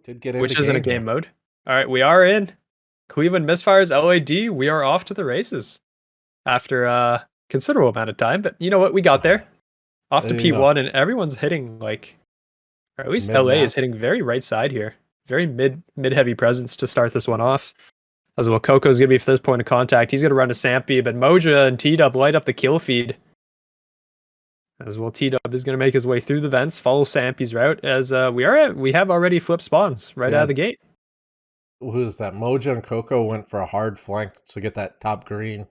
Did get into which isn't a game game mode. All right, we are in Cleveland Misfires LAD. We are off to the races after a considerable amount of time, but you know what? We got there. Off to P1, and everyone's hitting like, or at least Mid-map. LA is hitting very right side here. Very mid-heavy presence to start this one off. As well, Coco's going to be for this point of contact. He's going to run to Sampy, but Moja and T-Dub light up the kill feed. As well, T-Dub is going to make his way through the vents, follow Sampy's route, as we have already flipped spawns right out of the gate. Who's that? Moja and Coco went for a hard flank to get that top green.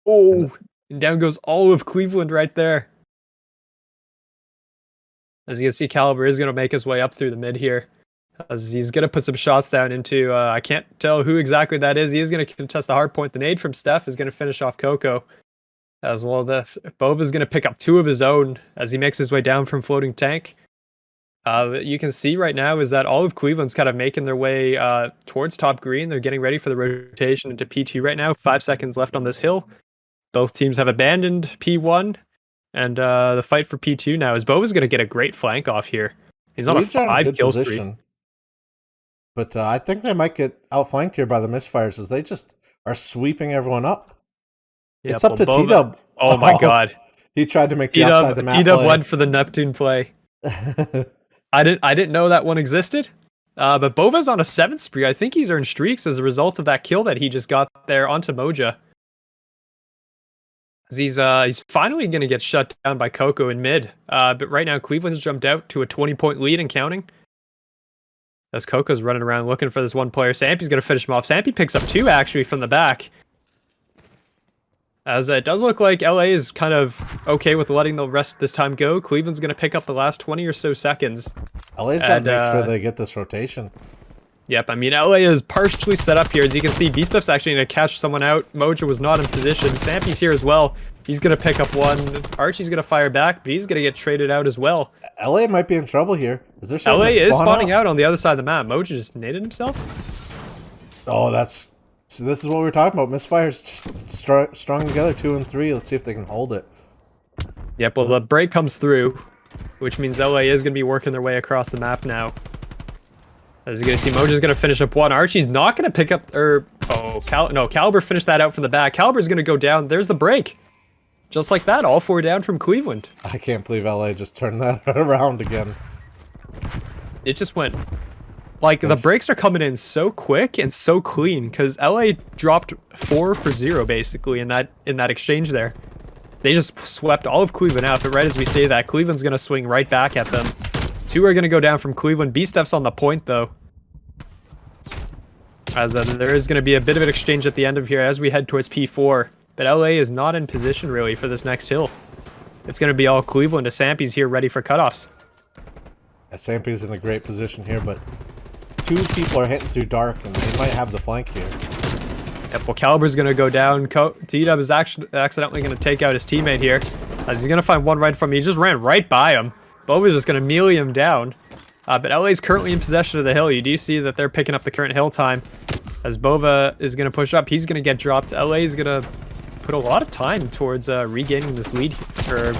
Oh, and down goes all of Cleveland right there. As you can see, Caliber is going to make his way up through the mid here. As he's going to put some shots down into, I can't tell who exactly that is. He is going to contest the hard point. The nade from Steph is going to finish off Coco. As well, Boba is going to pick up 2 of his own as he makes his way down from floating tank. You can see right now is that all of Cleveland's kind of making their way towards top green. They're getting ready for the rotation into P2 right now. 5 seconds left on this hill. Both teams have abandoned P1. And the fight for P2 now is Bova's going to get a great flank off here. He's on a 5 kill streak. But I think they might get outflanked here by the Misfires as they just are sweeping everyone up. Yep, it's up to T-Dub. Oh my god. He tried to make the outside the map play. T-Dub went for the Neptune play. I didn't know that one existed. But Bova's on a 7th spree. I think he's earned streaks as a result of that kill that he just got there onto Moja. He's finally going to get shut down by Coco in mid. But right now, Cleveland's jumped out to a 20-point lead and counting. As Coco's running around looking for this one player. Sampy's going to finish him off. Sampy picks up 2, actually, from the back. As it does look like LA is kind of okay with letting the rest of this time go. Cleveland's going to pick up the last 20 or so seconds. LA's got to make sure they get this rotation. Yep, I mean, LA is partially set up here. As you can see, B-Stuff's actually going to catch someone out. Moja was not in position. Sampy's here as well. He's going to pick up one. Archie's going to fire back, but he's going to get traded out as well. LA might be in trouble here. Is there LA is spawning out on the other side of the map. Moja just naded himself. Oh, so this is what we're talking about. Misfires just strung together 2 and 3. Let's see if they can hold it. Yep, well, the break comes through, which means LA is going to be working their way across the map now. As you're going to see, Moja's going to finish up one. Archie's not going to pick up, Caliber finished that out from the back. Caliber's going to go down. There's the break. Just like that, all 4 down from Cleveland. I can't believe LA just turned that around again. It just went... Like, the breaks are coming in so quick and so clean, because LA dropped 4 for 0, basically, in that exchange there. They just swept all of Cleveland out, but right as we say that, Cleveland's going to swing right back at them. 2 are going to go down from Cleveland. B-Stuff's on the point, though. As there is going to be a bit of an exchange at the end of here as we head towards P4. But LA is not in position, really, for this next hill. It's going to be all Cleveland. Sampy's here ready for cutoffs. Sampy's in a great position here, but 2 people are hitting through dark, and they might have the flank here. Yep, well, Caliber's going to go down. T-Dub is actually accidentally going to take out his teammate here. As he's going to find one right from me. He just ran right by him. Bova's just going to melee him down. But LA's currently in possession of the hill. You do see that they're picking up the current hill time. As Bova is going to push up, he's going to get dropped. LA's going to put a lot of time towards regaining this lead, or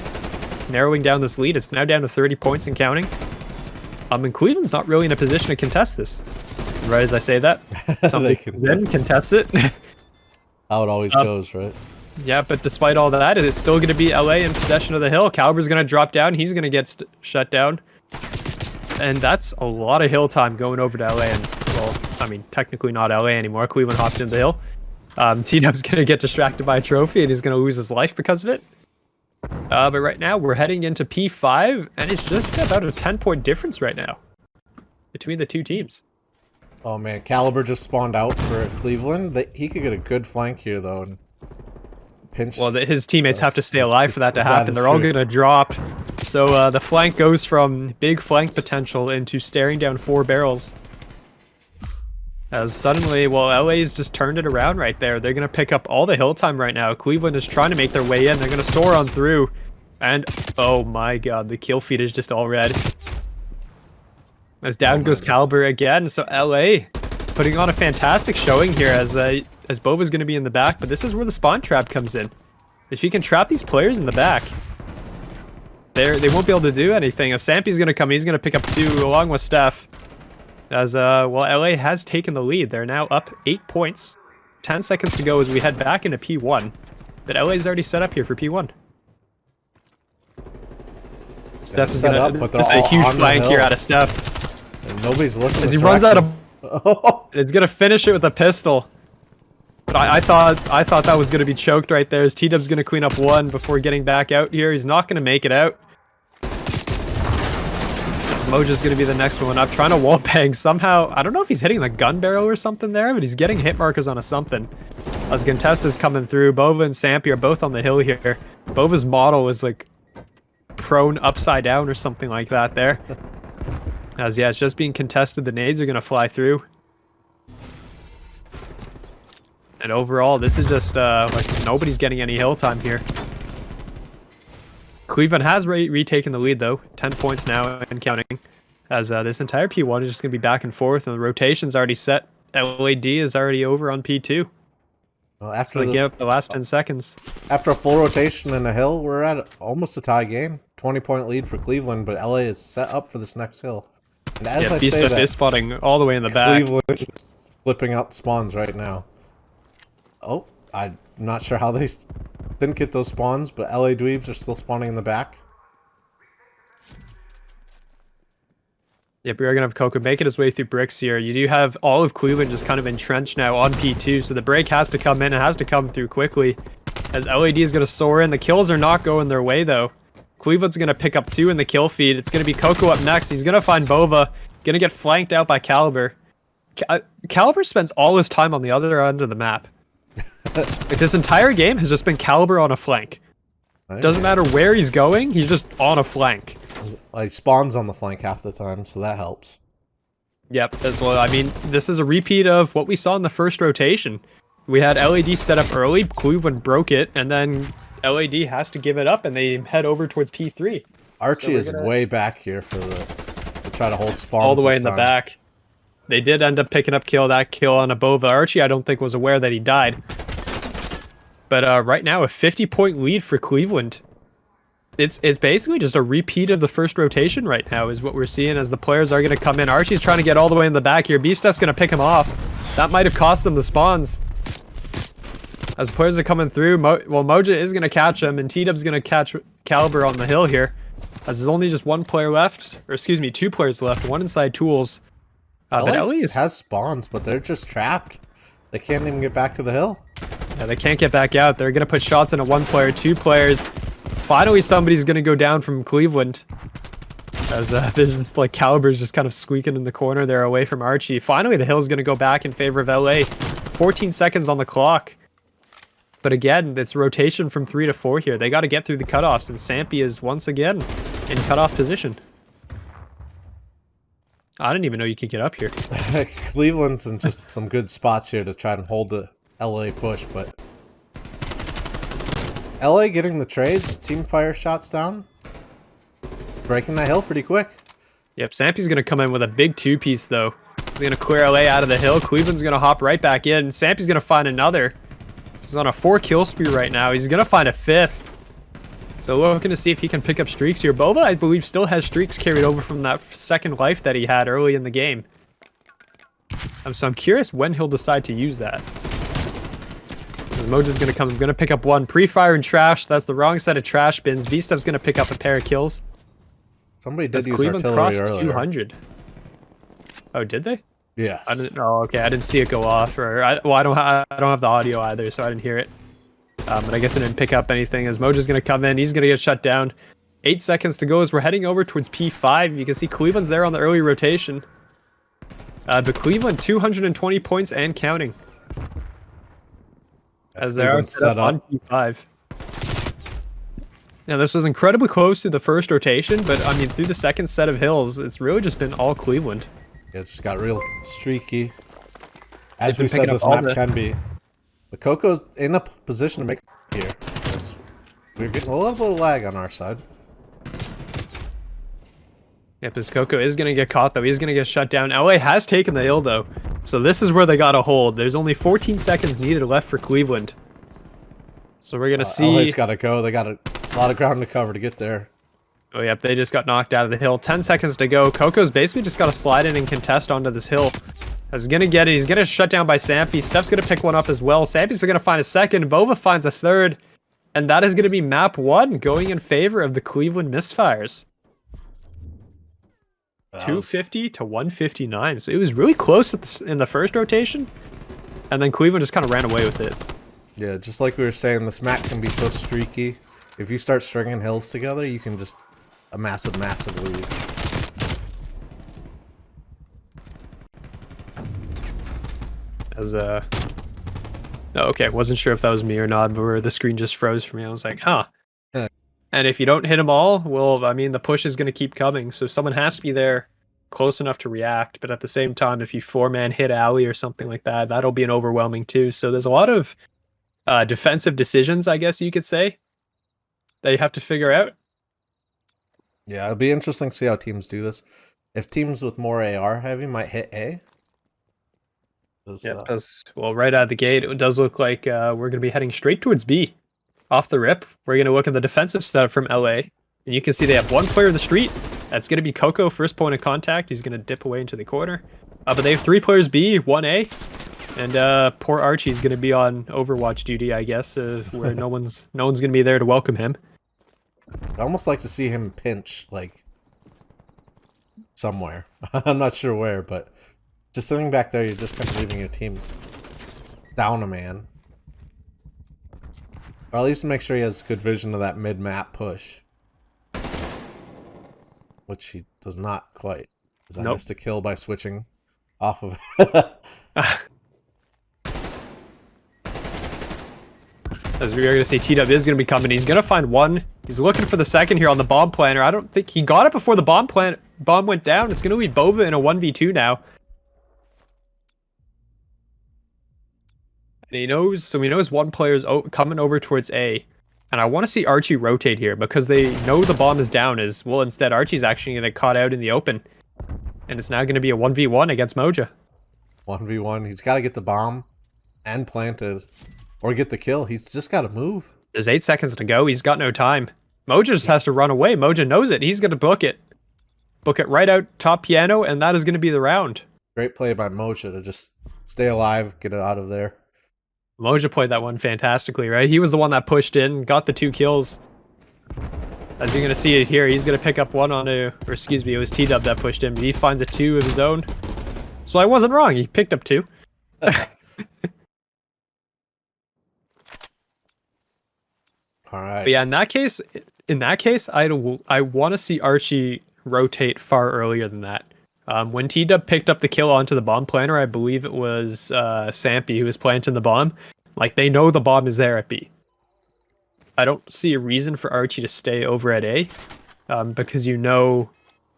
narrowing down this lead. It's now down to 30 points and counting. And Cleveland's not really in a position to contest this. Right as I say that, somebody then contest it. How it always goes, right? Yeah, but despite all that, it is still going to be LA in possession of the hill. Caliber's going to drop down. He's going to get shut down. And that's a lot of hill time going over to LA. And, well, I mean, technically not LA anymore. Cleveland hopped into the hill. T-Dub's going to get distracted by a trophy, and he's going to lose his life because of it. But right now, we're heading into P5, and it's just about a 10-point difference right now between the 2 teams. Oh, man. Caliber just spawned out for Cleveland. He could get a good flank here, though, and pinch. Well, his teammates have to stay alive for that to happen. They're all going to drop. So the flank goes from big flank potential into staring down 4 barrels. As suddenly, well, LA's just turned it around right there. They're going to pick up all the hill time right now. Cleveland is trying to make their way in. They're going to soar on through. And, oh my god, the kill feed is just all red. As down goes Caliber again. So LA putting on a fantastic showing here as Bova's going to be in the back. But this is where the spawn trap comes in. If you can trap these players in the back, they won't be able to do anything. As Sampy's going to come, he's going to pick up 2 along with Steph. As well, LA has taken the lead. They're now up 8 points. 10 seconds to go as we head back into P1. But LA's already set up here for P1. Steph is set gonna. up, but There's a huge flank here out of Steph. And nobody's looking. As he runs out of. It's gonna finish it with a pistol. But I thought that was gonna be choked right there. As T-Dub's gonna clean up one before getting back out here. He's not gonna make it out. Moja's gonna be the next one up, trying to wallbang somehow. I don't know if he's hitting the gun barrel or something there, but he's getting hit markers on a something. As Contesta's coming through, Bova and Sampy are both on the hill here. Bova's model is like prone upside down or something like that there. As yeah, it's just being contested. The nades are gonna fly through. And overall, this is just like nobody's getting any hill time here. Cleveland has retaken the lead though, 10 points now and counting. As this entire P1 is just going to be back and forth, and the rotation's already set. LAD is already over on P2. Well, after the last 10 seconds. After a full rotation and a hill, we're at almost a tie game. 20-point lead for Cleveland, but LA is set up for this next hill. And as I say that, is spotting all the way in the back. Cleveland is flipping out spawns right now. Oh, I'm not sure how they didn't get those spawns, but LA Dweebs are still spawning in the back. Yep, we are going to have CoCo making his way through bricks here. You do have all of Cleveland just kind of entrenched now on P2, so the break has to come in. It has to come through quickly. As LAD is going to soar in. The kills are not going their way, though. Cleveland's going to pick up 2 in the kill feed. It's going to be CoCo up next. He's going to find Bova. Going to get flanked out by Caliber. Caliber spends all his time on the other end of the map. Like, this entire game has just been Caliber on a flank. Doesn't matter where he's going, he's just on a flank. Like, spawns on the flank half the time, so that helps. Yep, as well. I mean, this is a repeat of what we saw in the first rotation. We had LAD set up early, Cleveland broke it, and then LAD has to give it up, and they head over towards P3. Archie is way back here for to try to hold spawns all the way in the back. They did end up picking up that kill on a Bova. Archie, I don't think, was aware that he died. But right now, a 50-point lead for Cleveland. It's basically just a repeat of the first rotation right now is what we're seeing as the players are going to come in. Archie's trying to get all the way in the back here. Beefstuff's going to pick him off. That might have cost them the spawns. As the players are coming through, Moja is going to catch him, and T-Dub's going to catch Caliber on the hill here. As there's only just one player left, or excuse me, 2 players left, one inside Tools. But LA has spawns, but they're just trapped. They can't even get back to the hill. Yeah, they can't get back out. They're going to put shots into 1 player, 2 players. Finally, somebody's going to go down from Cleveland. As Vision's like Caliber's just kind of squeaking in the corner there away from Archie. Finally, the hill's going to go back in favor of LA. 14 seconds on the clock. But again, it's rotation from 3 to 4 here. They got to get through the cutoffs, and Sampy is once again in cutoff position. I didn't even know you could get up here. Cleveland's in just some good spots here to try and hold the LA push, but LA getting the trades, team fire shots down, breaking that hill pretty quick. Yep, Sampy's going to come in with a big 2-piece, though. He's going to clear LA out of the hill. Cleveland's going to hop right back in. Sampy's going to find another. He's on a 4-kill spree right now. He's going to find a 5th. So we're looking to see if he can pick up streaks here. Bova, I believe, still has streaks carried over from that second life that he had early in the game. So I'm curious when he'll decide to use that. Moja's gonna come. I'm gonna pick up 1 pre-fire and trash. That's the wrong set of trash bins. V-Stuff's gonna pick up a pair of kills. Somebody did use Cleveland artillery crossed earlier. 200. Oh, did they? Yes. I didn't. Oh, okay. I didn't see it go off. Or I don't have the audio either, so I didn't hear it. But I guess I didn't pick up anything. As Moja's gonna come in, he's gonna get shut down. 8 seconds to go as we're heading over towards P5. You can see Cleveland's there on the early rotation. But Cleveland 220 points and counting. As they are set up on P5. Now, this was incredibly close to the first rotation, but I mean, through the second set of hills, it's really just been all Cleveland. It just got real streaky. As we said, this map can be. But Coco's in a position to make it here. We're getting a little bit of lag on our side. Yep, this CoCo is going to get caught, though. He's going to get shut down. LA has taken the hill, though. So this is where they got to hold. There's only 14 seconds needed left for Cleveland. So we're going to see... LA's got to go. They got a lot of ground to cover to get there. Oh, yep, they just got knocked out of the hill. 10 seconds to go. CoCo's basically just got to slide in and contest onto this hill. He's going to get it. He's going to shut down by Sampy. Steph's going to pick one up as well. Sampy's going to find a second. Bova finds a third. And that is going to be map 1 going in favor of the Cleveland Misfires. 250 to 159. So it was really close in the first rotation. And then Cleveland just kind of ran away with it. Yeah, just like we were saying, this map can be so streaky. If you start stringing hills together, you can just a massive lead. As oh, okay, wasn't sure if that was me or not, but the screen just froze for me. I was like, huh. Yeah. And if you don't hit them all, well, I mean, the push is going to keep coming, so someone has to be there close enough to react. But at the same time, if you 4-man hit alley or something like that, that'll be an overwhelming too. So there's a lot of defensive decisions, I guess you could say, that you have to figure out. Yeah, it'll be interesting to see how teams do this. If teams with more AR heavy might hit A. Yeah, well, right out of the gate, it does look like we're going to be heading straight towards B. Off the rip, we're going to look at the defensive stuff from LA. And you can see they have one player in the street. That's going to be Coco, first point of contact. He's going to dip away into the corner. But they have 3 players B, 1A. And poor Archie's going to be on Overwatch duty, I guess, where no one's going to be there to welcome him. I'd almost like to see him pinch, like, somewhere. I'm not sure where, but just sitting back there, you're just kind of leaving your team down a man. Or at least make sure he has good vision of that mid-map push. Which he does not quite. Because I missed a kill by switching off of it. As we are going to see, T-Dub is going to be coming. He's going to find one. He's looking for the second here on the bomb planter. I don't think he got it before the bomb went down. It's going to lead Bova in a 1v2 now. And he knows, so he knows one player's coming over towards A. And I want to see Archie rotate here because they know the bomb is down. Well, instead, Archie's actually going to get caught out in the open. And it's now going to be a 1v1 against Moja. 1v1. He's got to get the bomb and planted. Or get the kill. He's just got to move. There's 8 seconds to go. He's got no time. Moja just has to run away. Moja knows it. He's going to book it. Book it right out top piano, and that is going to be the round. Great play by Moja to just stay alive, get it out of there. Moja played that one fantastically, right? He was the one that pushed in, got the 2 kills. As you're going to see it here, he's going to pick up one on a... Or excuse me, it was T-Dub that pushed him. He finds a 2 of his own. So I wasn't wrong. He picked up 2. All right. But yeah, in that case, I want to see Archie rotate far earlier than that. When T-Dub picked up the kill onto the bomb planter, I believe it was Sampy who was planting the bomb. Like, they know the bomb is there at B. I don't see a reason for Archie to stay over at A, because you know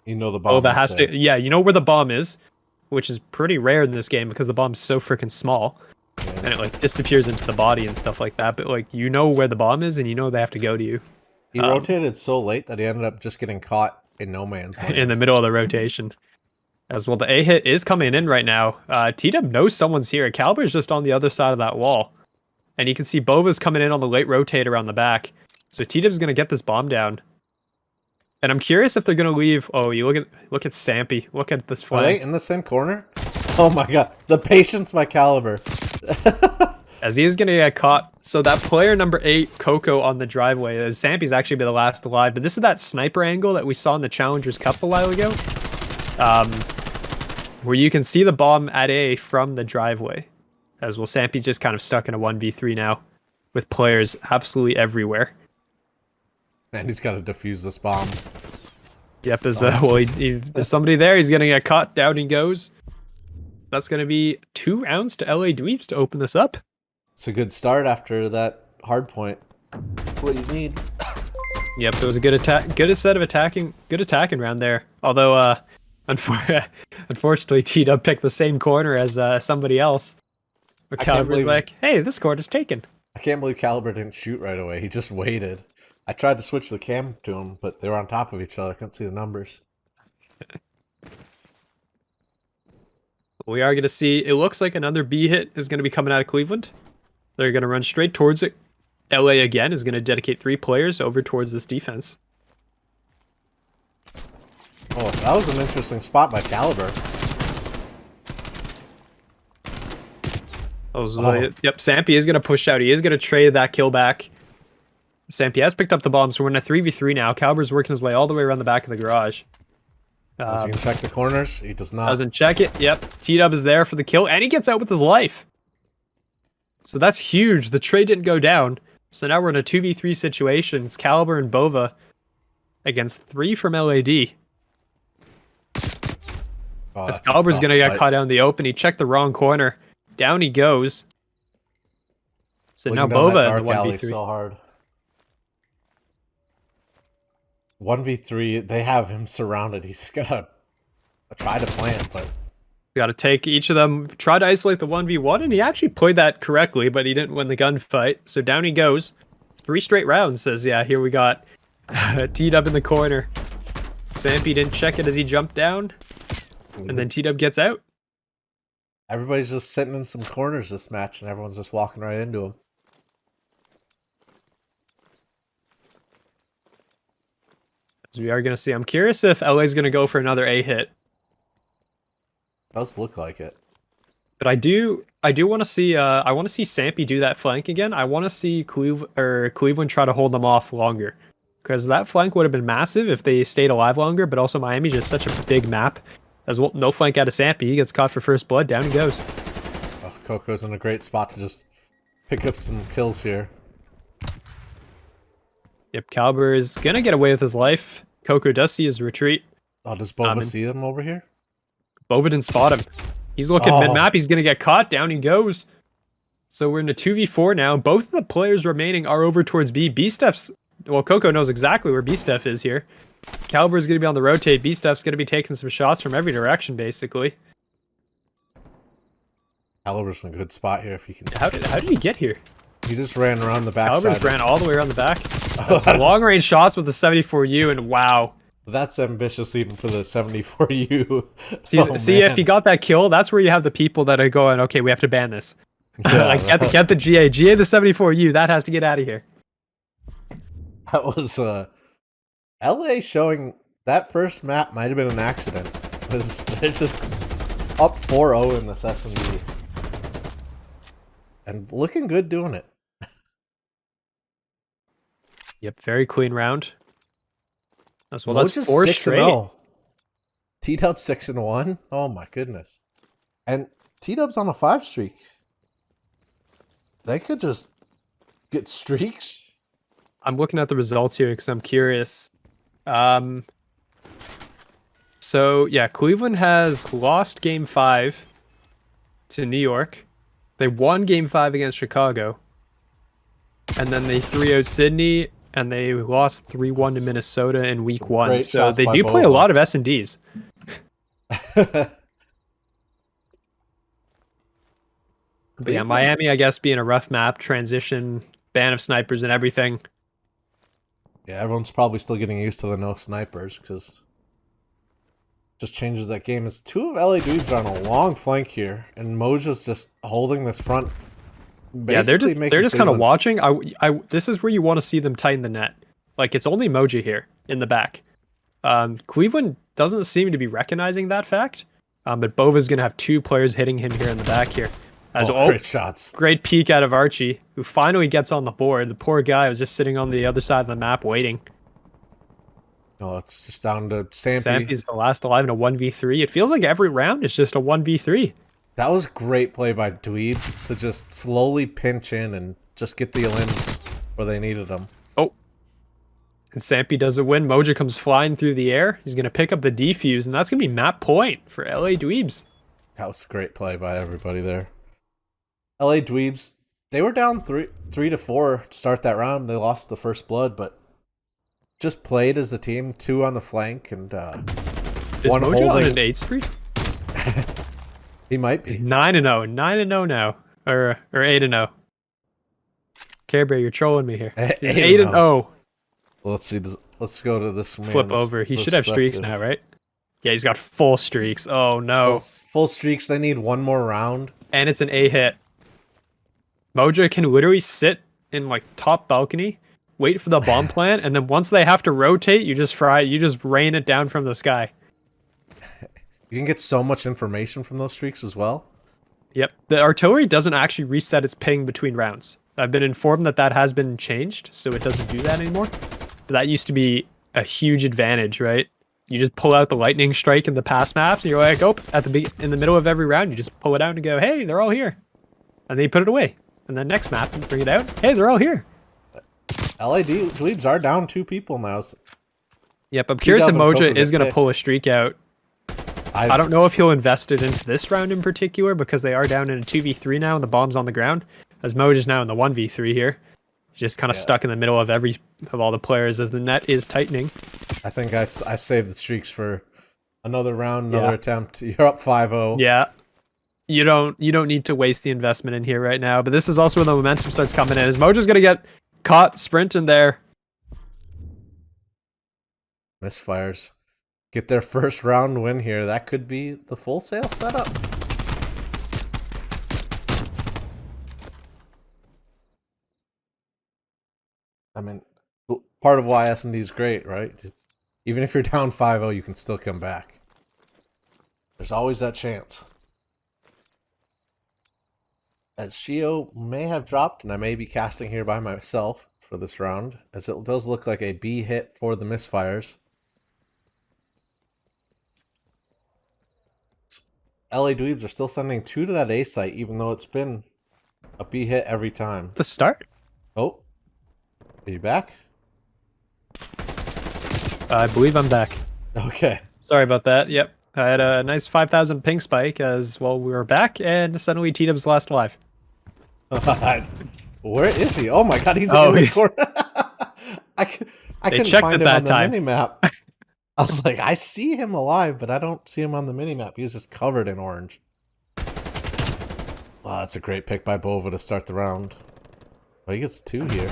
the bomb. That has to. Yeah, you know where the bomb is, which is pretty rare in this game because the bomb's so freaking small. Yeah. And it like disappears into the body and stuff like that. But like, you know where the bomb is and you know they have to go to you. He rotated so late that he ended up just getting caught in no man's land. In the middle of the rotation. As well, the A hit is coming in right now. T-Dub knows someone's here. Caliber's just on the other side of that wall. And you can see Bova's coming in on the late rotate around the back. So T-Dub's going to get this bomb down. And I'm curious if they're going to leave... Oh, you look at Sampy. Look at this flag. Are they in the same corner? Oh my god. The patience by Caliber. As he is going to get caught. So that player number 8, Coco, on the driveway. Sampy's actually been the last alive. But this is that sniper angle that we saw in the Challengers Cup a while ago. Where you can see the bomb at A from the driveway. As well, Sampy's just kind of stuck in a 1v3 now. With players absolutely everywhere. And he's got to defuse this bomb. Yep, there's somebody there. He's going to get caught. Down he goes. That's going to be 2 rounds to LA Dweebs to open this up. It's a good start after that hard point. What do you need? Yep, it was a good attack. Good attacking round there. Although, unfortunately, T-Dub picked the same corner as somebody else. But Caliber's like, hey, this corner's taken. I can't believe Caliber didn't shoot right away. He just waited. I tried to switch the cam to him, but they were on top of each other. I couldn't see the numbers. We are going to see, it looks like another B hit is going to be coming out of Cleveland. They're going to run straight towards it. LA again is going to dedicate 3 players over towards this defense. Oh, that was an interesting spot by Caliber. Yep, Sampy is going to push out. He is going to trade that kill back. Sampy has picked up the bomb, so we're in a 3v3 now. Caliber's working his way all the way around the back of the garage. Does he check the corners? He does not. Doesn't check it. Yep. T-Dub is there for the kill, and he gets out with his life. So that's huge. The trade didn't go down. So now we're in a 2v3 situation. It's Caliber and Bova against 3 from LAD. Oh, As Caliber's going to get caught out in the open. He checked the wrong corner. Down he goes. So now Bova in the 1v3. So hard. 1v3, they have him surrounded. He's gonna try to plant, but got to take each of them, try to isolate the 1v1, and he actually played that correctly, but he didn't win the gunfight. So down he goes. 3 straight rounds, says, yeah, here we got T-Dub in the corner. Sampy didn't check it as he jumped down, and then T-Dub gets out. Everybody's just sitting in some corners this match, and everyone's just walking right into him. As we are going to see. I'm curious if LA's going to go for another A hit. Does look like it. But I do want to see I want to see Sampy do that flank again. I want to see Cleveland try to hold them off longer. Because that flank would have been massive if they stayed alive longer, but also Miami's just such a big map. As well, no flank out of Sampy. He gets caught for first blood. Down he goes. Oh, Coco's in a great spot to just pick up some kills here. Yep, Caliber is going to get away with his life. Coco does see his retreat. Oh, does Bova see them over here? Bova didn't spot him. He's looking mid-map. He's going to get caught. Down he goes. So we're in a 2v4 now. Both of the players remaining are over towards B. B-Steph's... Well, Coco knows exactly where B-Steph is here. Caliber's going to be on the rotate. B-Steph's going to be taking some shots from every direction, basically. Caliber's in a good spot here if he can... How did he get here? He just ran around the back. Caliber ran all the way around the back. Long-range shots with the 74U, and wow. That's ambitious even for the 74U. See, if you got that kill, that's where you have the people that are going, okay, we have to ban this. Yeah, like, get the GA. GA the 74U, that has to get out of here. That was, LA showing that first map might have been an accident. Because they're just up 4-0 in this S&D. And looking good doing it. Yep, very clean round. As well, that's 4 straight. T-Dub 6-1. Oh my goodness. And T-Dub's on a 5 streak. They could just get streaks. I'm looking at the results here because I'm curious. So yeah, Cleveland has lost Game 5 to New York. They won Game 5 against Chicago. And then they 3-0'd Sydney. And they lost 3-1 to Minnesota in Week 1. Great so they do Bova. play a lot of S&Ds. But yeah, Miami, I guess, being a rough map, transition, ban of snipers and everything. Yeah, everyone's probably still getting used to the no snipers because just changes that game. It's 2 of LA Dweebs are on a long flank here, and Moja's just holding this front. Yeah, they're just kind of watching. This is where you want to see them tighten the net. Like, it's only Moja here in the back. Cleveland doesn't seem to be recognizing that fact. But Bova's going to have 2 players hitting him here in the back here. Great shots. Great peek out of Archie, who finally gets on the board. The poor guy was just sitting on the other side of the map waiting. Oh, it's just down to Sampy. Sampy's the last alive in a 1v3. It feels like every round is just a 1v3. That was great play by Dweebs to just slowly pinch in and just get the limbs where they needed them. Oh. And Sampy does a win. Moja comes flying through the air. He's going to pick up the defuse, and that's going to be map point for LA Dweebs. That was a great play by everybody there. LA Dweebs, they were down 3-4 to start that round. They lost the first blood, but just played as a team, 2 on the flank, and is one Moja holding... on an 8 streak? He might be. He's 9-0. 9-0 now. Or 8-0. Care Bear, you're trolling me here. 8-0. Well, let's see. Let's go to this man. Flip over. He should have streaks now, right? Yeah, he's got full streaks. Oh, no. Full streaks. They need one more round. And it's an A hit. Moja can literally sit in, like, top balcony, wait for the bomb plant, and then once they have to rotate, you just rain it down from the sky. You can get so much information from those streaks as well. Yep. The artillery doesn't actually reset its ping between rounds. I've been informed that that has been changed, so it doesn't do that anymore. But that used to be a huge advantage, right? You just pull out the lightning strike in the pass maps, and you're like, oh, in the middle of every round, you just pull it out and go, hey, they're all here. And then you put it away. And then next map, you bring it out, hey, they're all here. Dweebs are down 2 people now. Yep, I'm curious if Moja is going to picked. pull a streak out. I don't know if he'll invest it into this round in particular, because they are down in a 2v3 now and the bomb's on the ground. As Moja's now in the 1v3 here. Just kind of stuck in the middle of all the players as the net is tightening. I think I saved the streaks for another round, another attempt. You're up 5-0. Yeah. You don't need to waste the investment in here right now, but this is also when the momentum starts coming in. As Moja's going to get caught sprinting there. Misfires get their first round win here. That could be the full sale setup. I mean, part of why S&D is great, right? Even if you're down 5-0, you can still come back. There's always that chance. As Shio may have dropped, and I may be casting here by myself for this round, as it does look like a B hit for the Misfires. LA Dweebs are still sending 2 to that A site, even though it's been a B hit every time. The start? Oh. Are you back? I believe I'm back. Okay. Sorry about that. Yep. I had a nice 5,000 ping spike as well. We were back, and suddenly T-Dub's last alive. Where is he? Oh my god, he's in the corner. I couldn't find him on the minimap. I was like, I see him alive, but I don't see him on the minimap. He was just covered in orange. Wow, that's a great pick by Bova to start the round. Well, he gets 2 here.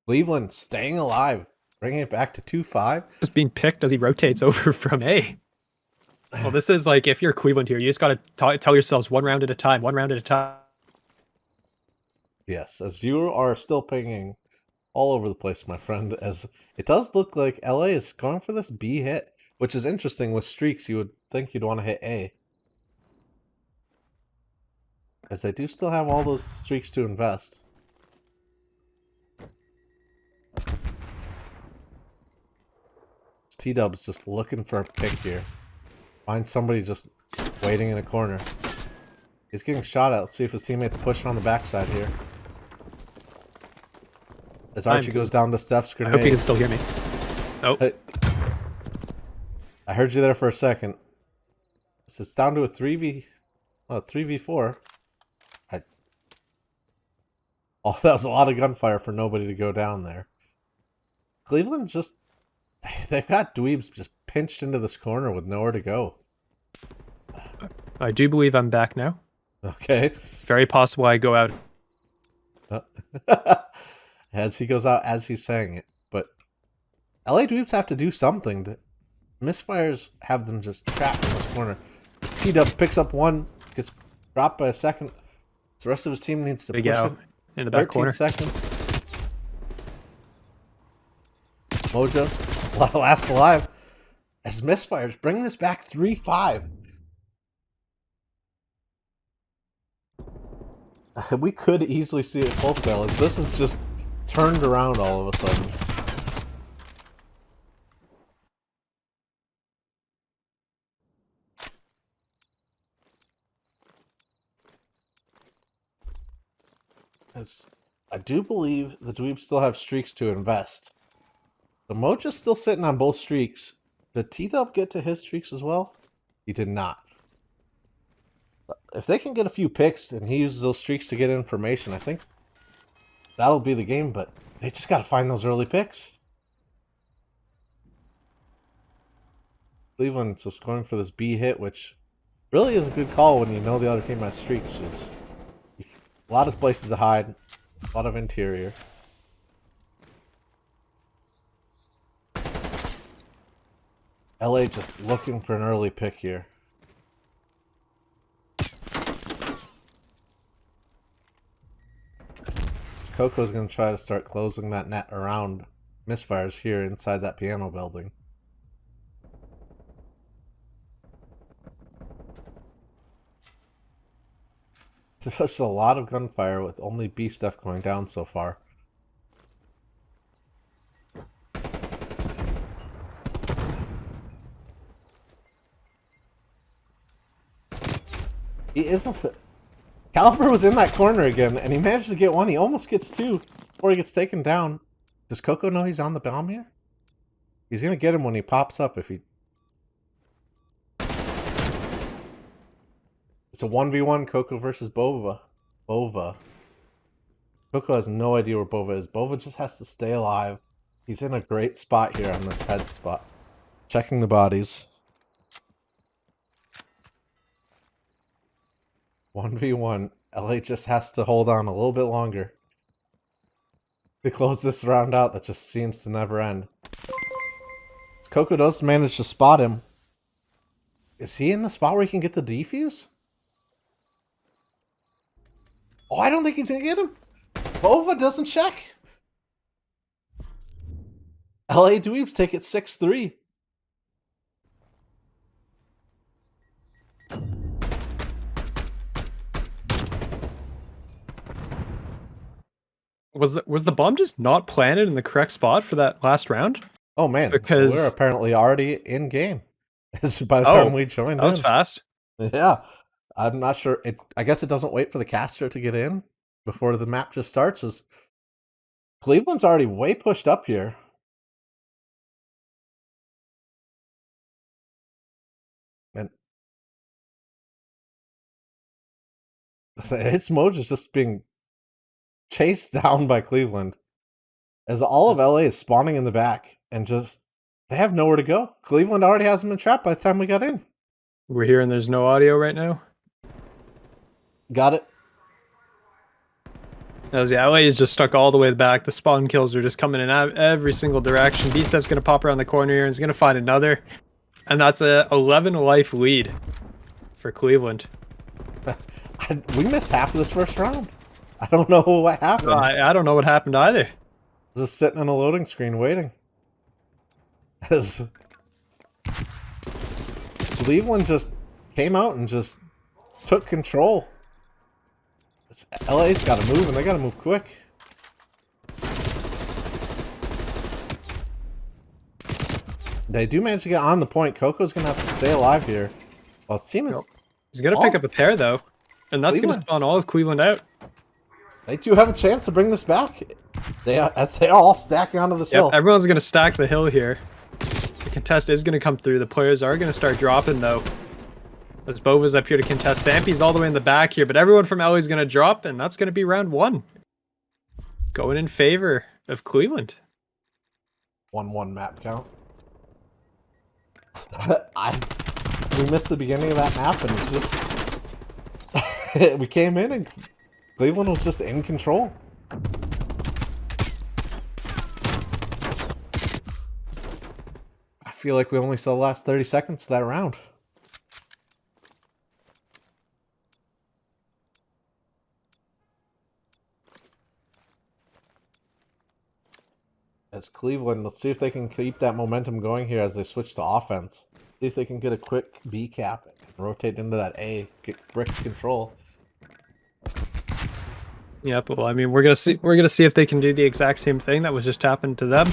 Cleveland staying alive, bringing it back to 2-5. Just being picked as he rotates over from A. Well, this is like, if you're Cleveland here, you just got to tell yourselves 1 round at a time, 1 round at a time. Yes, as you are still pinging all over the place, my friend, as it does look like LA is going for this B hit, which is interesting. With streaks, you would think you'd want to hit A. As they do still have all those streaks to invest. T-Dub's just looking for a pick here. Find somebody just waiting in a corner. He's getting shot at. Let's see if his teammates pushing on the backside here. As Archie goes down to Steph's grenade. I hope you can still hear me. Oh. I heard you there for a second. So it's down to a 3v4. Oh, that was a lot of gunfire for nobody to go down there. Cleveland just... They've got Dweebs just pinched into this corner with nowhere to go. I do believe I'm back now. Okay. Very possible I go out. As he goes out, as he's saying it. But LA Dweebs have to do something. The Misfires have them just trapped in this corner. This T-Dub picks up 1, gets dropped by a second. The rest of his team needs to push it. In the back corner. 13 seconds. Moja, last alive. As Misfires bring this back 3-5. We could easily see it full sale, as this is just turned around all of a sudden. As I do believe the Dweebs still have streaks to invest. The Moja's still sitting on both streaks. Did T-Dub get to his streaks as well? He did not. If they can get a few picks and he uses those streaks to get information, I think that'll be the game, but they just got to find those early picks. Cleveland's just going for this B hit, which really is a good call when you know the other team has streaks. A lot of places to hide, a lot of interior. LA just looking for an early pick here. It's Coco's going to try to start closing that net around Misfires here inside that piano building. There's just a lot of gunfire with only B stuff going down so far. He isn't. Caliber was in that corner again, and he managed to get one. He almost gets two before he gets taken down. Does Coco know he's on the bomb here? He's gonna get him when he pops up if he... It's a 1v1 Coco versus Bova. Coco has no idea where Bova is. Bova just has to stay alive. He's in a great spot here on this head spot. Checking the bodies. 1v1. LA just has to hold on a little bit longer to close this round out that just seems to never end. Coco does manage to spot him. Is he in the spot where he can get the defuse? Oh, I don't think he's going to get him. Bova doesn't check. LA Dweebs take it 6-3. Was the bomb just not planted in the correct spot for that last round? Oh man, because we're apparently already in game. By the time we joined, that was fast. Yeah, I'm not sure. I guess it doesn't wait for the caster to get in before the map just starts. As Cleveland's already way pushed up here. And it's Moja's just being chased down by Cleveland. As all of LA is spawning in the back and just they have nowhere to go. Cleveland already has them in trap by the time we got in. We're hearing there's no audio right now. Got it. As LA is just stuck all the way back. The spawn kills are just coming in every single direction. B-Step's gonna pop around the corner here and he's gonna find another. And that's a 11 life lead for Cleveland. We missed half of this first round. I don't know what happened. I don't know what happened either. Just sitting on a loading screen waiting. As Cleveland just came out and just took control. LA's got to move, and they got to move quick. They do manage to get on the point. Coco's going to have to stay alive here. Well, his team is... He's going to pick up a pair, though. And that's going to spawn all of Cleveland out. They do have a chance to bring this back. As they are all stacking onto this hill. Everyone's going to stack the hill here. The contest is going to come through. The players are going to start dropping, though. As Bova's up here to contest. Sampy's all the way in the back here, but everyone from LA is going to drop, and that's going to be round one. Going in favor of Cleveland. 1-1 map count. We missed the beginning of that map, and it's just... we came in, and Cleveland was just in control. I feel like we only saw the last 30 seconds of that round. As Cleveland, let's see if they can keep that momentum going here as they switch to offense. See if they can get a quick B cap and rotate into that A, get brick control. Yep. Well, I mean, we're gonna see if they can do the exact same thing that was just happened to them,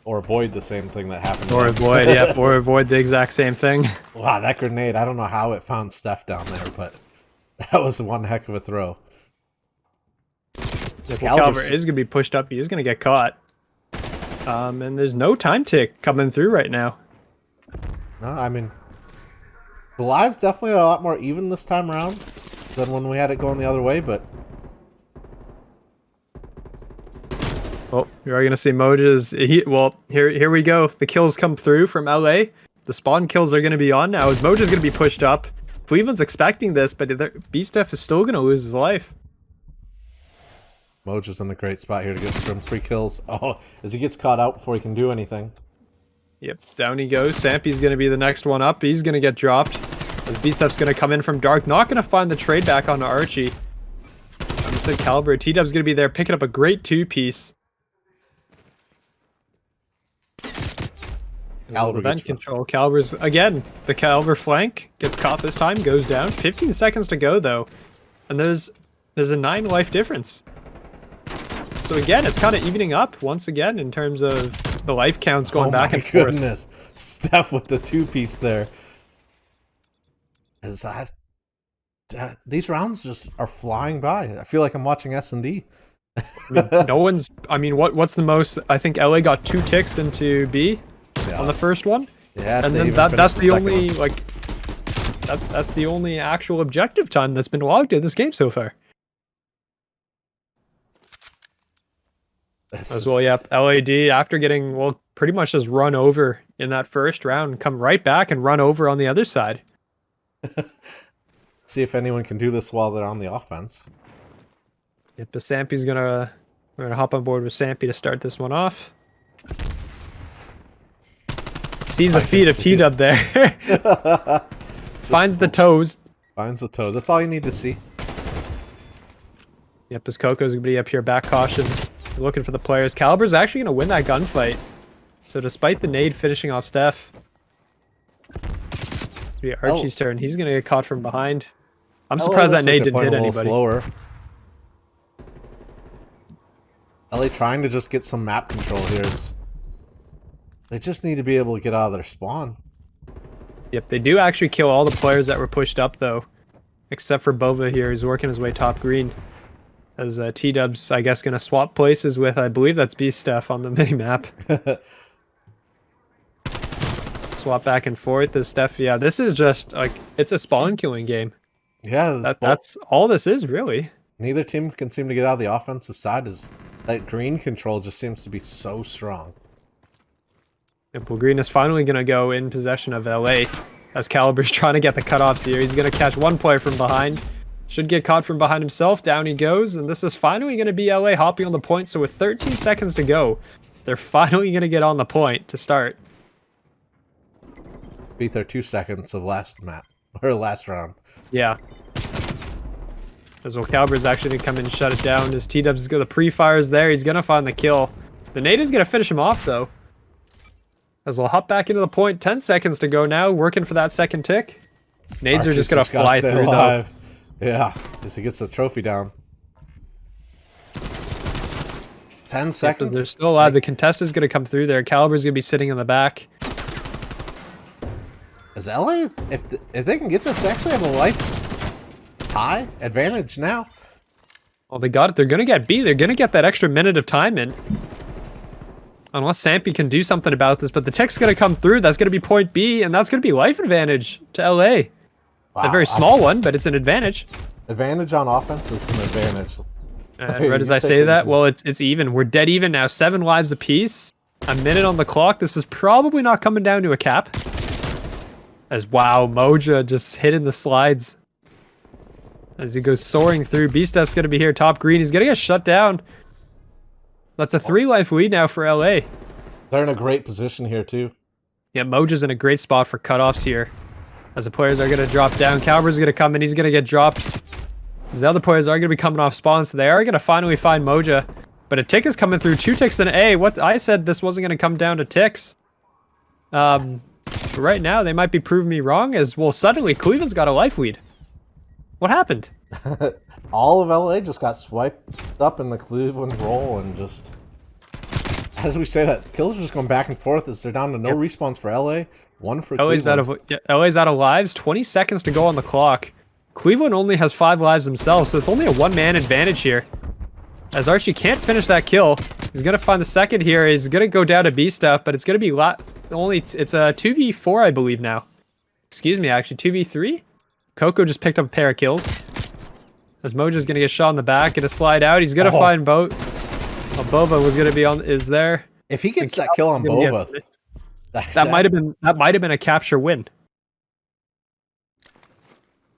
or avoid the same thing that happened. Or avoid, yep, or avoid the exact same thing. Wow, that grenade! I don't know how it found Steph down there, but that was one heck of a throw. Caliber is going to be pushed up. He's going to get caught. And there's no time tick coming through right now. No, I mean, the lives definitely are a lot more even this time around than when we had it going the other way, but... Oh, you're going to see Moja's... Well, here we go. The kills come through from LA. The spawn kills are going to be on now. As Moja's going to be pushed up. Cleveland's expecting this, but B-Steph is still going to lose his life. Moja's in a great spot here to get some free kills. Oh, as he gets caught out before he can do anything. Yep, down he goes. Sampy's going to be the next one up. He's going to get dropped. As B-Steph's going to come in from dark. Not going to find the trade back onto Archie. said, Caliber. T-Dub's going to be there picking up a great 2-piece. Caliber Event control. Caliber's, again, the Caliber flank gets caught this time, goes down. 15 seconds to go, though. And there's a 9 life difference. So again, it's kind of evening up once again in terms of the life counts going back and forth. Oh my goodness. Steph with the 2-piece there. Is that... these rounds just are flying by. I feel like I'm watching S&D. I mean, no one's... I mean, what's the most... I think LA got 2 ticks into B on the first one. Yeah, and then that's the only, like... That's the only actual objective time that's been logged in this game so far. As well, yeah, LAD, after getting, well, pretty much just run over in that first round, come right back and run over on the other side. See if anyone can do this while they're on the offense. Yep, but Sampy's we're gonna hop on board with Sampy to start this one off. Sees the feet of T-Dub there. Finds the toes. Finds the toes. That's all you need to see. Yep, as Coco's gonna be up here back caution. Looking for the players. Caliber's actually gonna win that gunfight. So despite the nade finishing off Steph, it's be Archie's turn. He's gonna get caught from behind. I'm surprised that nade didn't hit anybody. Slower. LA trying to just get some map control here. They just need to be able to get out of their spawn. Yep, they do actually kill all the players that were pushed up though. Except for Bova here, he's working his way top green. As T-Dub's, I guess, going to swap places with, I believe that's B-Steph on the mini-map. Swap back and forth as Steph, yeah, this is just, like, it's a spawn-killing game. Yeah. That's all this is, really. Neither team can seem to get out of the offensive side. That green control just seems to be so strong. Yep, well, green is finally going to go in possession of LA. As Caliber's trying to get the cutoffs here. He's going to catch one player from behind. Should get caught from behind himself. Down he goes. And this is finally going to be LA hopping on the point. So with 13 seconds to go, they're finally going to get on the point to start. Beat their 2 seconds of last map. Or last round. Yeah. As well, Caliber's actually going to come in and shut it down. As T-Dub's got the pre-fires there. He's going to find the kill. The nade is going to finish him off, though. As we'll hop back into the point. 10 seconds to go now. Working for that second tick. Nades are just going to fly through, though. Yeah, as he gets the trophy down. 10 seconds. They're still alive. The contest is going to come through there. Caliber's going to be sitting in the back. Is LA, if they can get this, they actually have a life tie advantage now. Well, they got it. They're going to get B. They're going to get that extra minute of time in. Unless Sampy can do something about this. But the tick's going to come through. That's going to be point B. And that's going to be life advantage to LA. Wow, a very small one, but it's an advantage. Advantage on offense is an advantage. Right as I say that, well, it's even. We're dead even now. 7 lives apiece. A minute on the clock. This is probably not coming down to a cap. As wow, Moja just hitting the slides. As he goes soaring through. B-Steph's going to be here top green. He's going to get shut down. That's a 3-life lead now for LA. They're in a great position here, too. Yeah, Moja's in a great spot for cutoffs here. As the players are going to drop down. Caliber's going to come in. He's going to get dropped. The other players are going to be coming off spawns. So they are going to finally find Moja. But a tick is coming through. 2 ticks and A. What I said this wasn't going to come down to ticks. But right now, they might be proving me wrong. As well, suddenly, Cleveland's got a life lead. What happened? All of LA just got swiped up in the Cleveland roll and just... As we say that, kills are just going back and forth as they're down to no respawns for LA. 1 for Cleveland. LA's out of lives. 20 seconds to go on the clock. Cleveland only has 5 lives themselves, so it's only a 1-man advantage here. As Archie can't finish that kill, he's going to find the second here. He's going to go down to B-Stuff, but it's going to be it's a 2v4, I believe, now. Excuse me, actually, 2v3? Coco just picked up a pair of kills. As Moja's going to get shot in the back, going to slide out. He's going to find Boat. Well, Bova was going to be is there. If he gets that kill on Bova, that might have been a capture win.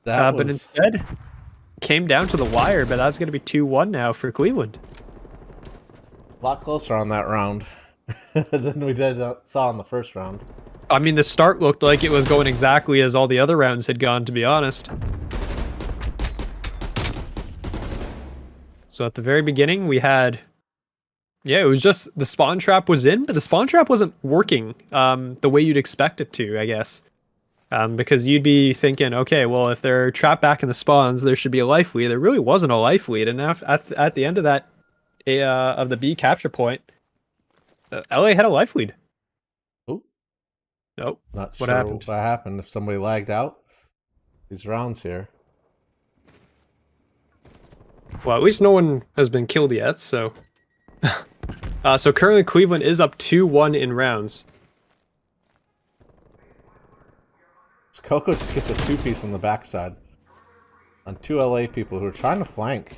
But instead, came down to the wire. But that's going to be 2-1 now for Cleveland. A lot closer on that round than we saw in the first round. I mean, the start looked like it was going exactly as all the other rounds had gone, to be honest. So at the very beginning, we had, yeah, it was just the spawn trap was in, but the spawn trap wasn't working the way you'd expect it to, I guess. Because you'd be thinking, okay, well, if they're trapped back in the spawns, there should be a life lead. There really wasn't a life lead, and at the end of that, of the B capture point, LA had a life lead. Oh, Nope. not What sure happened? what happened. If somebody lagged out these rounds here. Well, at least no one has been killed yet, so... so currently Cleveland is up 2-1 in rounds. So Coco just gets a two-piece on the backside on two LA people who are trying to flank.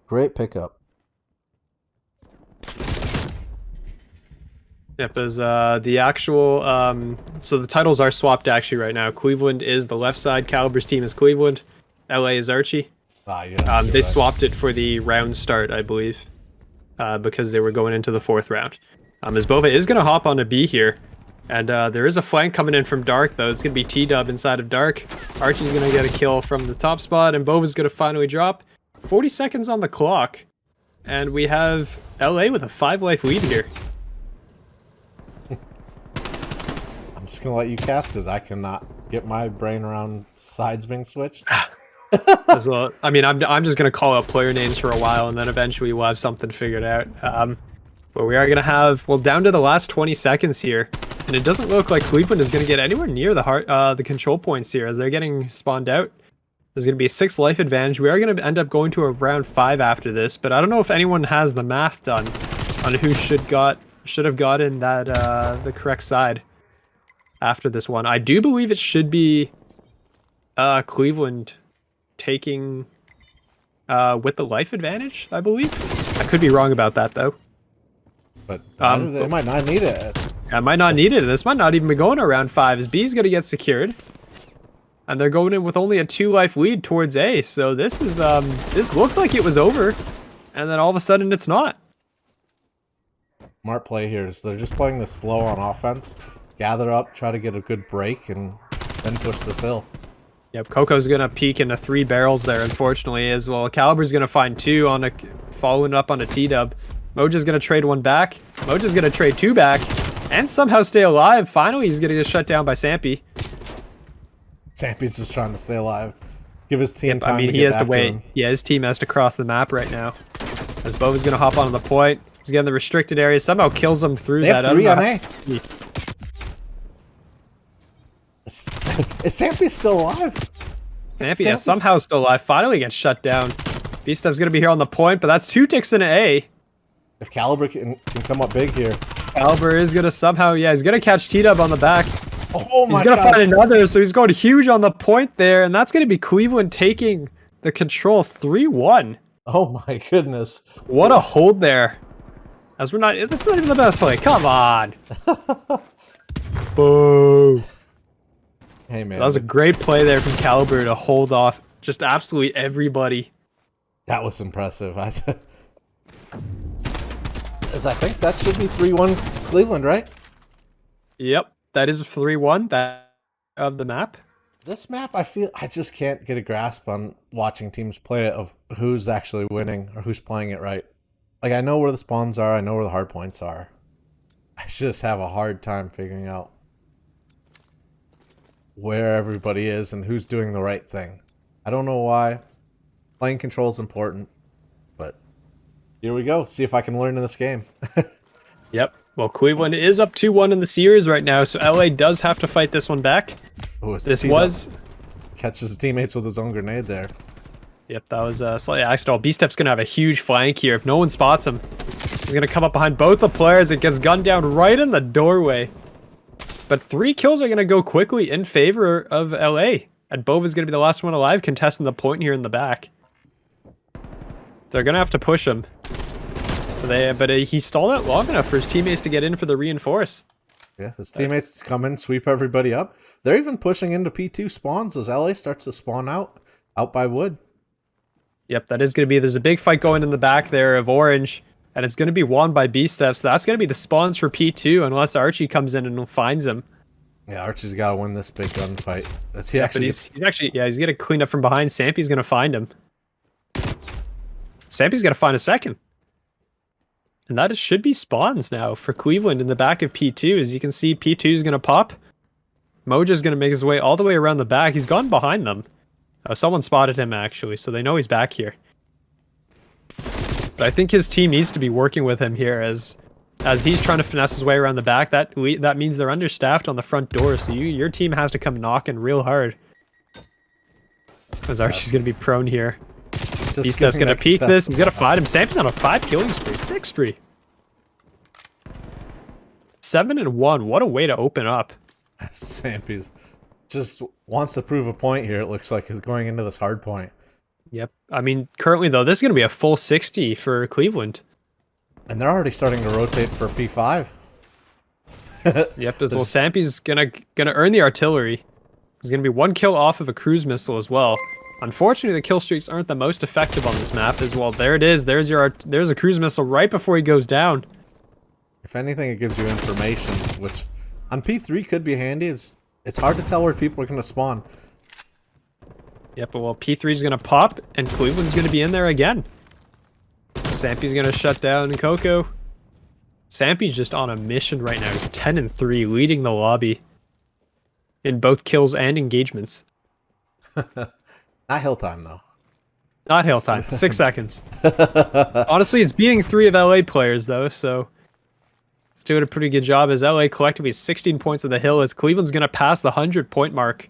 Great pickup. Yep, as the actual... so the titles are swapped actually right now. Cleveland is the left side, Caliber's team is Cleveland, LA is Archie. Ah, yes, They swapped it for the round start, I believe, because they were going into the 4th round. As Bova is going to hop on a B here, and there is a flank coming in from Dark, though. It's going to be T-Dub inside of Dark. Archie's going to get a kill from the top spot, and Bova's going to finally drop. 40 seconds on the clock, and we have LA with a 5-life lead here. I'm just going to let you cast because I cannot get my brain around sides being switched. As well. I mean, I'm just gonna call out player names for a while, and then eventually we'll have something figured out. But we are gonna have, well, down to the last 20 seconds here, and it doesn't look like Cleveland is gonna get anywhere near the control points here as they're getting spawned out. There's gonna be a 6 life advantage. We are gonna end up going to a round 5 after this, but I don't know if anyone has the math done on who should have gotten that the correct side after this one. I do believe it should be Cleveland taking with the life advantage, I believe. I could be wrong about that though. But they might not need it. I might not need it. This might not even be going around 5 as B's gonna get secured. And they're going in with only a 2-life lead towards A. So this is this looked like it was over. And then all of a sudden it's not. Smart play here is they're just playing this slow on offense. Gather up, try to get a good break, and then push this hill. Yep, Coco's gonna peek into 3 barrels there, unfortunately, as well. Caliber's gonna find 2 on a following up on a T-dub. Moja's gonna trade 1 back. Moja's gonna trade 2 back, and somehow stay alive. Finally, he's gonna get shut down by Sampy. Sampy's just trying to stay alive. Give his team time. I mean, to he get has to after wait. him. Yeah, his team has to cross the map right now. As Bova's gonna hop onto the point. He's getting the restricted area. Somehow kills him through They that. have 3 on A. Is Sampy still alive? Sampy, yeah, somehow still alive. Finally gets shut down. B-Step's gonna be here on the point, but that's 2 ticks in an A. If Caliber can come up big here. Caliber is gonna somehow, yeah, he's gonna catch T-Dub on the back. Oh my god. He's gonna find another, so he's going huge on the point there, and that's gonna be Cleveland taking the control 3-1. Oh my goodness. What a hold there. As we're not, that's not even the best play. Come on. Boo. Hey man. That was a great play there from Caliber to hold off just absolutely everybody. That was impressive. As I think that should be 3-1 Cleveland, right? Yep, that is 3-1 that of the map. This map, I feel I just can't get a grasp on watching teams play it of who's actually winning or who's playing it right. Like, I know where the spawns are, I know where the hard points are. I just have a hard time figuring out where everybody is and who's doing the right thing. I don't know why. Playing control is important, but here we go. See if I can learn in this game. Yep. Well, Cleveland is up 2-1 in the series right now, so LA does have to fight this one back. Ooh, This was... catches his teammates with his own grenade there. Yep, that was slightly accidental. B-Step's going to have a huge flank here. If no one spots him, he's going to come up behind both the players. It gets gunned down right in the doorway. But 3 kills are going to go quickly in favor of LA. And Bova's going to be the last one alive contesting the point here in the back. They're going to have to push him. But he stalled out long enough for his teammates to get in for the reinforce. Yeah, his teammates come in, sweep everybody up. They're even pushing into P2 spawns as LA starts to spawn out by wood. Yep, that is going to be... There's a big fight going in the back there of Orange. And it's going to be won by B-Step. So that's going to be the spawns for P2 unless Archie comes in and finds him. Yeah, Archie's got to win this big gunfight. He's actually, yeah, he's going to clean up from behind. Sampy's going to find him. Sampy's got to find a second. And that should be spawns now for Cleveland in the back of P2. As you can see, P2 is going to pop. Mojo's going to make his way all the way around the back. He's gone behind them. Someone spotted him, actually, so they know he's back here. But I think his team needs to be working with him here as he's trying to finesse his way around the back. That means they're understaffed on the front door, so your team has to come knocking real hard. As Archie's going to be prone here. Beastef's going to peek this. He's going to fight him. Sampy's on a 5 killing spree. 6 spree. 7-1. What a way to open up. Sampy's just wants to prove a point here. It looks like he's going into this hard point. Yep. I mean, currently, though, this is going to be a full 60 for Cleveland. And they're already starting to rotate for P5. Yep. Well, Sampy's gonna earn the artillery. He's gonna be 1 kill off of a cruise missile as well. Unfortunately, the kill streaks aren't the most effective on this map as well. There it is. There's a cruise missile right before he goes down. If anything, it gives you information, which on P3 could be handy. It's hard to tell where people are going to spawn. Yep, but well, P3 is going to pop, and Cleveland's going to be in there again. Sampy's going to shut down Coco. Sampy's just on a mission right now. He's 10-3, leading the lobby in both kills and engagements. Not hill time, though. Not hill time. 6 seconds. Honestly, it's beating 3 of LA players, though, so it's doing a pretty good job as LA collectively is 16 points of the hill as Cleveland's going to pass the 100-point mark.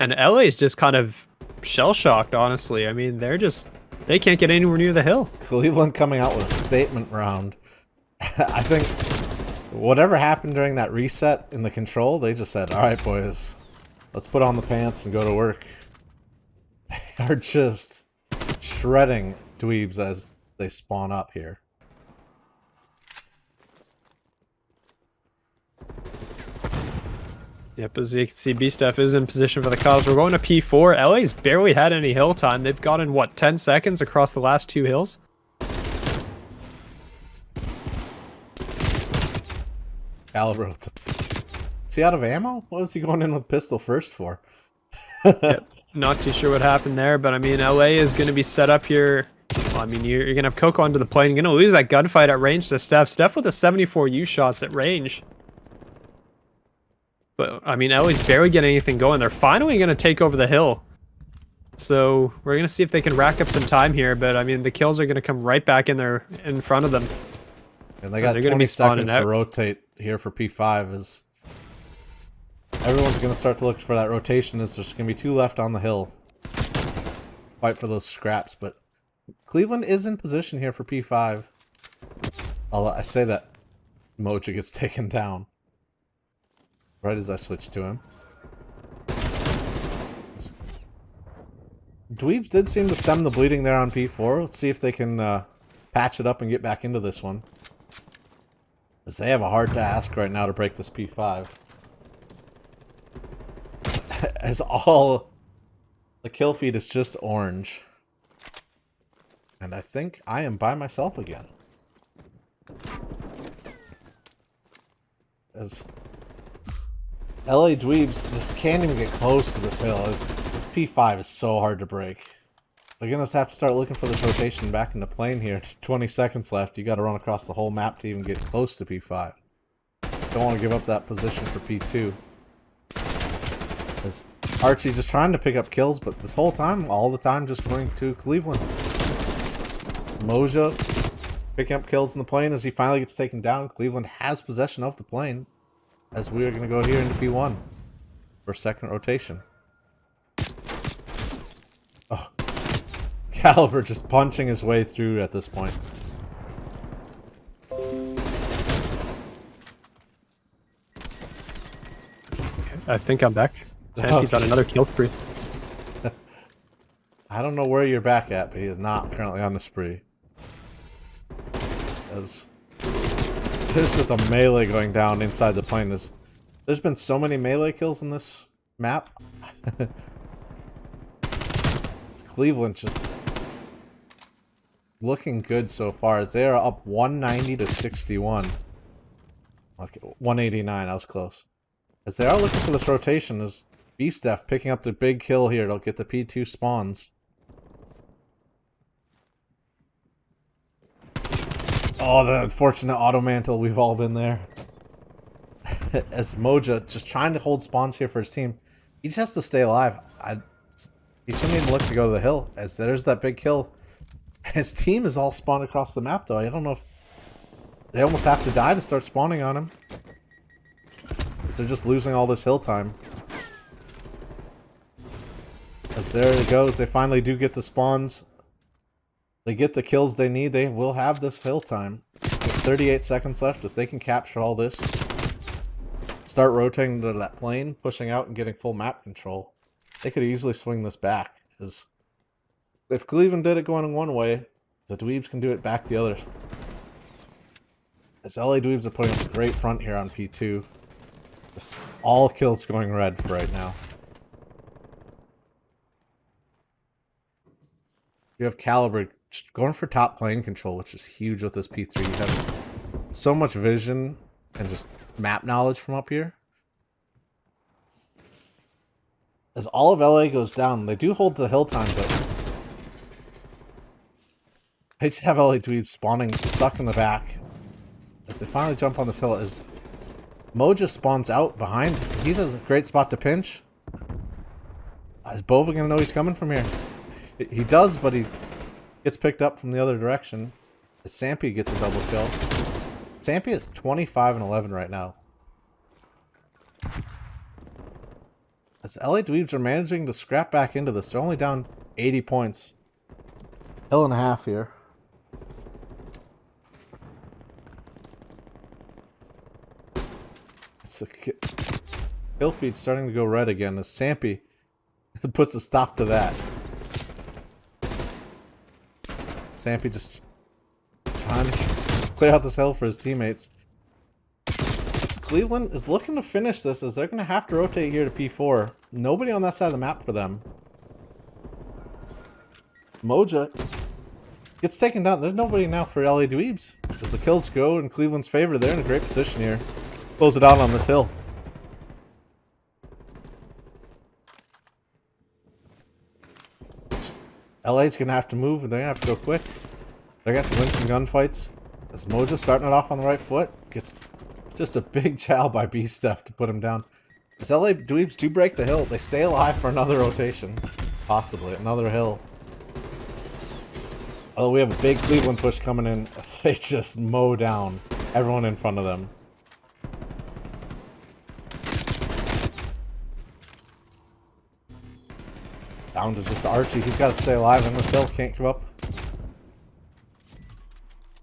And LA is just kind of shell-shocked, honestly. I mean, they can't get anywhere near the hill. Cleveland coming out with a statement round. I think whatever happened during that reset in the control, they just said, all right, boys, let's put on the pants and go to work. They are just shredding Dweebs as they spawn up here. Yep, as you can see, Beastef is in position for the calls. We're going to P4. LA's barely had any hill time. They've gotten, what, 10 seconds across the last 2 hills? Caliber. Is he out of ammo? What was he going in with pistol first for? Yep. Not too sure what happened there, but I mean, LA is going to be set up here. Well, I mean, you're going to have Coco onto the plane. You're going to lose that gunfight at range to Steph. Steph with a 74 U shots at range. But, I mean, LA's barely getting anything going. They're finally going to take over the hill. So, we're going to see if they can rack up some time here. But, I mean, the kills are going to come right back in front of them. And they got 20 seconds to rotate here for P5 as everyone's going to start to look for that rotation as there's going to be 2 left on the hill. Fight for those scraps, but Cleveland is in position here for P5. Although I say that Mojo gets taken down right as I switch to him. Dweebs did seem to stem the bleeding there on P4. Let's see if they can patch it up and get back into this one. As they have a hard task right now to break this P5. As all the kill feed is just orange. And I think I am by myself again. As LA Dweebs just can't even get close to this hill. This P5 is so hard to break. They're going to have to start looking for this rotation back into plane here. 20 seconds left. You got to run across the whole map to even get close to P5. Don't want to give up that position for P2. As Archie just trying to pick up kills, but this whole time, all the time, just going to Cleveland. Moja picking up kills in the plane as he finally gets taken down. Cleveland has possession of the plane as we are going to go here into P1 for second rotation. Oh, Caliber just punching his way through at this point. I think I'm back. He's on another kill spree. I don't know where you're back at, but he is not currently on the spree. As there's just a melee going down inside the plane. There's been so many melee kills in this map. Cleveland just looking good so far as they are up 190 to 61. Okay, 189, I was close. As they are looking for this rotation, as Beastef picking up the big kill here. They'll get the P2 spawns. Oh, the unfortunate auto mantle. We've all been there. As Moja just trying to hold spawns here for his team. He just has to stay alive. He shouldn't even look to go to the hill, as there's that big kill. His team is all spawned across the map, though. I don't know if they almost have to die to start spawning on him. As they're just losing all this hill time. As there it goes. They finally do get the spawns. They get the kills they need. They will have this hill time. With 38 seconds left, if they can capture all this, start rotating to that plane, pushing out and getting full map control, they could easily swing this back. As if Cleveland did it going one way, the Dweebs can do it back the other. As LA Dweebs are putting up a great front here on P2. Just all kills going red for right now. You have Caliber going for top plane control, which is huge with this P3. You have so much vision and just map knowledge from up here. As all of LA goes down, they do hold the hill time, but they just have LA Dweebs spawning stuck in the back. As they finally jump on this hill, as Moja spawns out behind. He does a great spot to pinch. Is Bova gonna know he's coming from here? He does, but he gets picked up from the other direction. As Sampy gets a double kill. Sampy is 25 and 11 right now. As LA Dweebs are managing to scrap back into this, they're only down 80 points. Hill and a half here. It's a kill feed starting to go red again as Sampy puts a stop to that. Sampy just trying to clear out this hill for his teammates. Cleveland is looking to finish this as they're going to have to rotate here to P4. Nobody on that side of the map for them. Moja gets taken down. There's nobody now for LA Dweebs. As the kills go in Cleveland's favor, they're in a great position here. Close it out on this hill. LA's going to have to move and they're going to have to go quick. They're going to have to win some gunfights. As Moja starting it off on the right foot. Gets just a big chow by B-Steph to put him down. As LA Dweebs do break the hill, they stay alive for another rotation. Possibly. Another hill. Although we have a big Cleveland push coming in as they just mow down everyone in front of them. Down to just Archie. He's got to stay alive on this hill. Can't come up.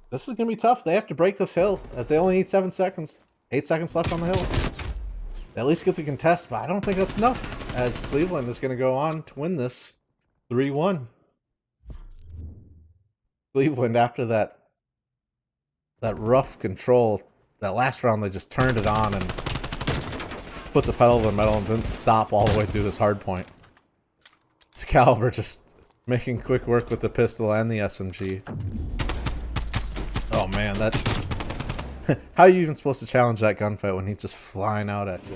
This is going to be tough. They have to break this hill as they only need 7 seconds. 8 seconds left on the hill. They at least get the contest, but I don't think that's enough. As Cleveland is going to go on to win this 3-1. Cleveland, after that rough control, that last round they just turned it on and put the pedal to the metal and didn't stop all the way through this hard point. It's Caliber just making quick work with the pistol and the SMG. Oh man, how are you even supposed to challenge that gunfight when he's just flying out at you?